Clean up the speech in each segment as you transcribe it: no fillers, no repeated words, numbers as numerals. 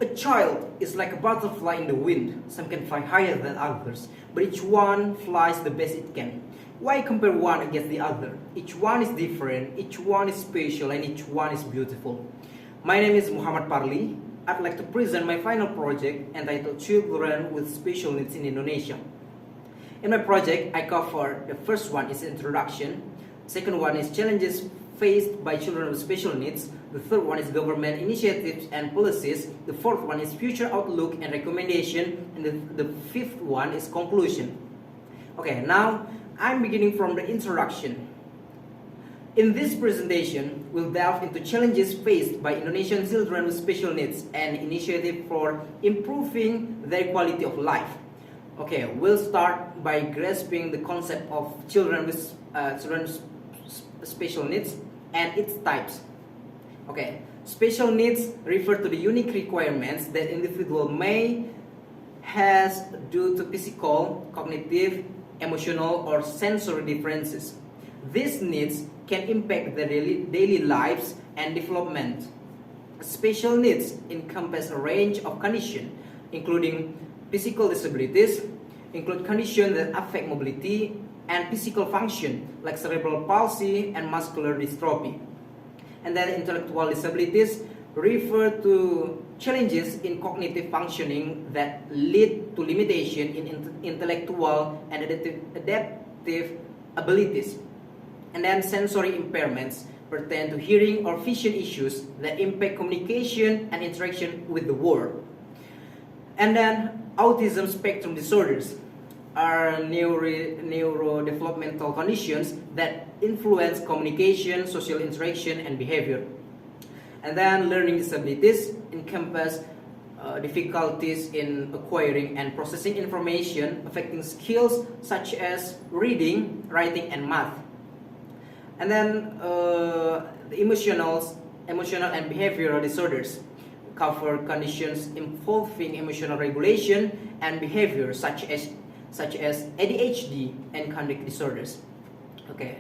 A child is like a butterfly in the wind. Some can fly higher than others, but each one flies the best it can. Why compare one against the other? Each one is different, each one is special, and each one is beautiful. My name is Muhammad Parli. I'd like to present my final project entitled Children with Special Needs in Indonesia. In my project, I cover the first one is introduction, second one is challenges faced by children with special needs, the third one is government initiatives and policies, the fourth one is future outlook and recommendation, and the fifth one is conclusion. Okay, now I'm beginning from the introduction. In this presentation, we'll delve into challenges faced by Indonesian children with special needs and initiatives for improving their quality of life. Okay, we'll start by grasping the concept of children with special needs and its types. Okay, special needs refer to the unique requirements that individual may has due to physical, cognitive, emotional, or sensory differences. These needs can impact their daily lives and development. Special needs encompass a range of conditions, including physical disabilities, include conditions that affect mobility and physical function, like cerebral palsy and muscular dystrophy. And then intellectual disabilities refer to challenges in cognitive functioning that lead to limitation in intellectual and adaptive abilities. And then sensory impairments pertain to hearing or vision issues that impact communication and interaction with the world. And then autism spectrum disorders are neurodevelopmental conditions that influence communication, social interaction, and behavior. And then learning disabilities encompass difficulties in acquiring and processing information affecting skills such as reading, writing, and math. And then the emotional and behavioral disorders cover conditions involving emotional regulation and behavior such as ADHD and conduct disorders. Okay.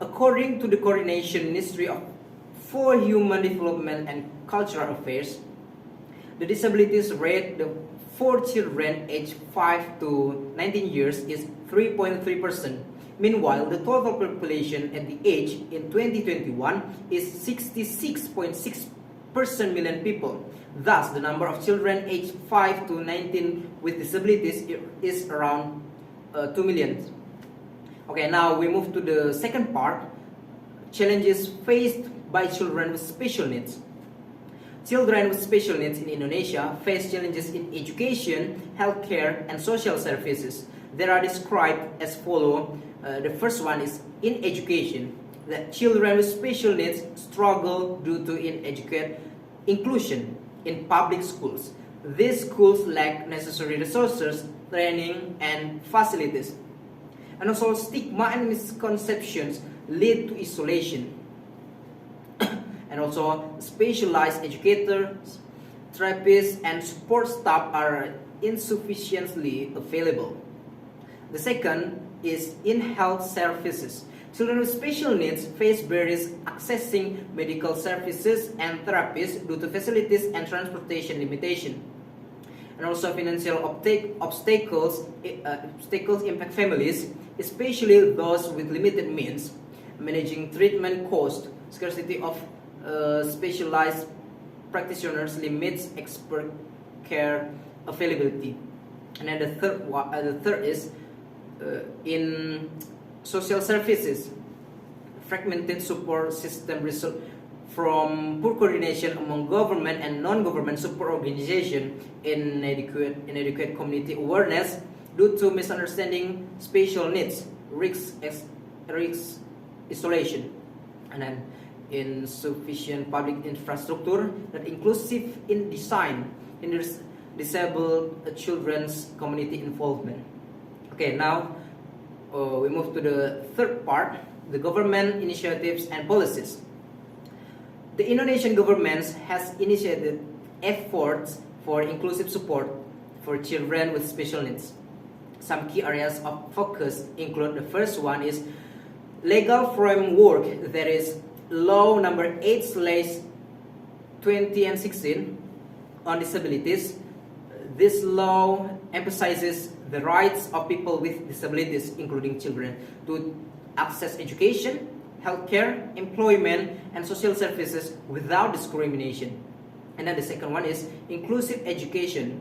According to the Coordination Ministry for Human Development and Cultural Affairs, the disabilities rate for children aged 5 to 19 years is 3.3%. Meanwhile, the total population at the age in 2021 is 66.6 million people. Thus, the number of children aged 5 to 19 with disabilities is around 2 million. Okay, now we move to the second part, challenges faced by children with special needs. Children with special needs in Indonesia face challenges in education, healthcare, and social services. They are described as follows. The first one is in education, that children with special needs struggle due to inadequate inclusion in public schools. These schools lack necessary resources, training, and facilities. And also stigma and misconceptions lead to isolation. And also specialized educators, therapists, and support staff are insufficiently available. The second is in health services. Children with special needs face barriers accessing medical services and therapies due to facilities and transportation limitation. And also financial obstacles impact families, especially those with limited means. Managing treatment cost, scarcity of specialized practitioners limits expert care availability. And then the third is in social services, fragmented support system result from poor coordination among government and non-government support organizations, inadequate community awareness due to misunderstanding special needs, risk isolation, and then insufficient public infrastructure that inclusive in design hinders disabled children's community involvement. Okay, now we move to the third part, the government initiatives and policies. The Indonesian government has initiated efforts for inclusive support for children with special needs. Some key areas of focus include the first one is legal framework, that is Law number 8/2016 on disabilities, this law emphasizes the rights of people with disabilities, including children, to access education, healthcare, employment, and social services without discrimination. And then the second one is inclusive education.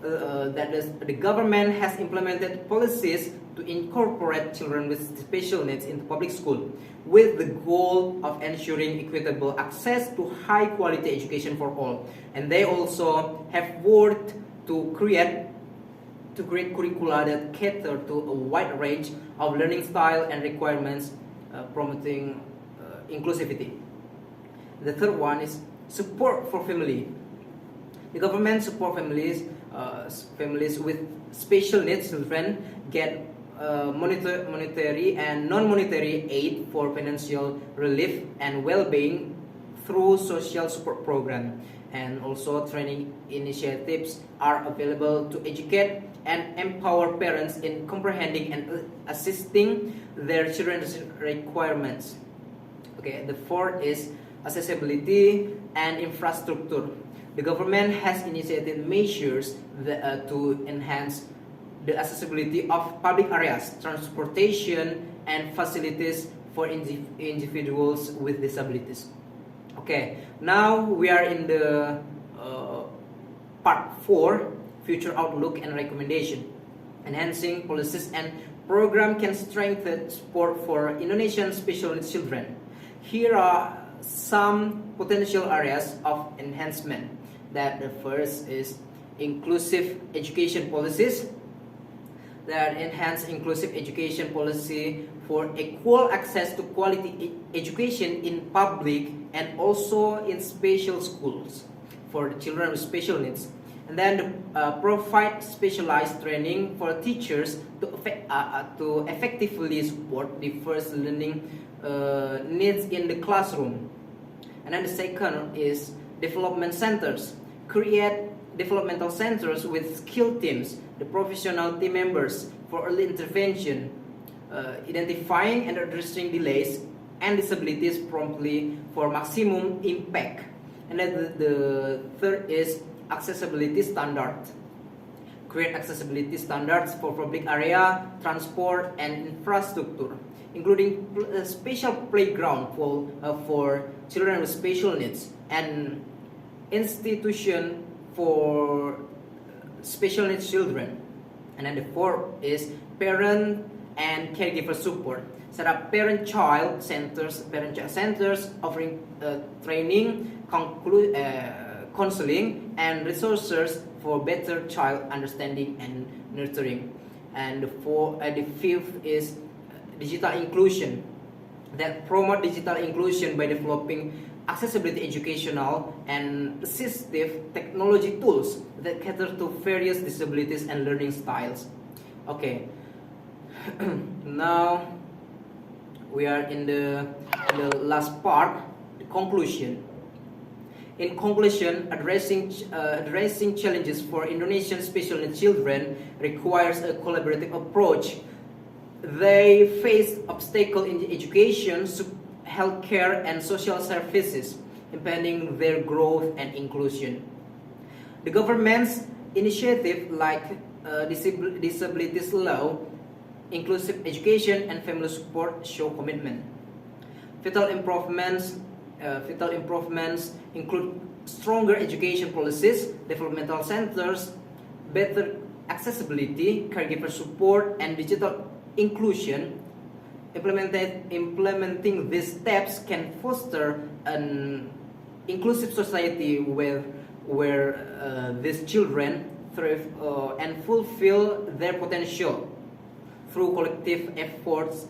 That is, the government has implemented policies to incorporate children with special needs into public school with the goal of ensuring equitable access to high quality education for all. And they also have worked to create curricula that cater to a wide range of learning style and requirements, promoting inclusivity. The third one is support for family. The government support families with special needs children get monetary and non-monetary aid for financial relief and well-being through social support program. And also training initiatives are available to educate and empower parents in comprehending and assisting their children's requirements. Okay, the fourth is accessibility and infrastructure. The government has initiated measures to enhance the accessibility of public areas, transportation, and facilities for individuals with disabilities. Okay, now we are in the part 4, future outlook and recommendation. Enhancing policies and program can strengthen support for Indonesian special needs children. Here are some potential areas of enhancement. That the first is inclusive education policies. That enhance inclusive education policy for equal access to quality education in public and also in special schools for the children with special needs. And then provide specialized training for teachers to effectively support the first learning needs in the classroom. And then the second is development centers. Create developmental centers with skilled teams, the professional team members for early intervention, identifying and addressing delays and disabilities promptly for maximum impact. And then the third is accessibility standard. Create accessibility standards for public area, transport, and infrastructure, including a special playground for children with special needs and institution for special needs children. And then the fourth is parent and caregiver support. Set up parent-child centers offering training, counseling, and resources for better child understanding and nurturing. And the fifth is digital inclusion. That promote digital inclusion by developing accessibility educational and assistive technology tools that cater to various disabilities and learning styles. Okay, now we are in the last part, the conclusion. In conclusion, addressing challenges for Indonesian special needs children requires a collaborative approach. They face obstacles in education, healthcare, and social services, impeding their growth and inclusion. The government's initiative like disabilities law, inclusive education, and family support show commitment. Vital improvements include stronger education policies, developmental centers, better accessibility, caregiver support, and digital inclusion. Implementing these steps can foster an inclusive society where these children thrive and fulfill their potential. Through collective efforts,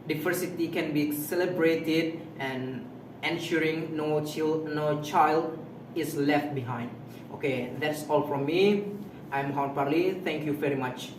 diversity can be celebrated and ensuring no child is left behind. Okay, that's all from me. I'm Hon Parli. Thank you very much.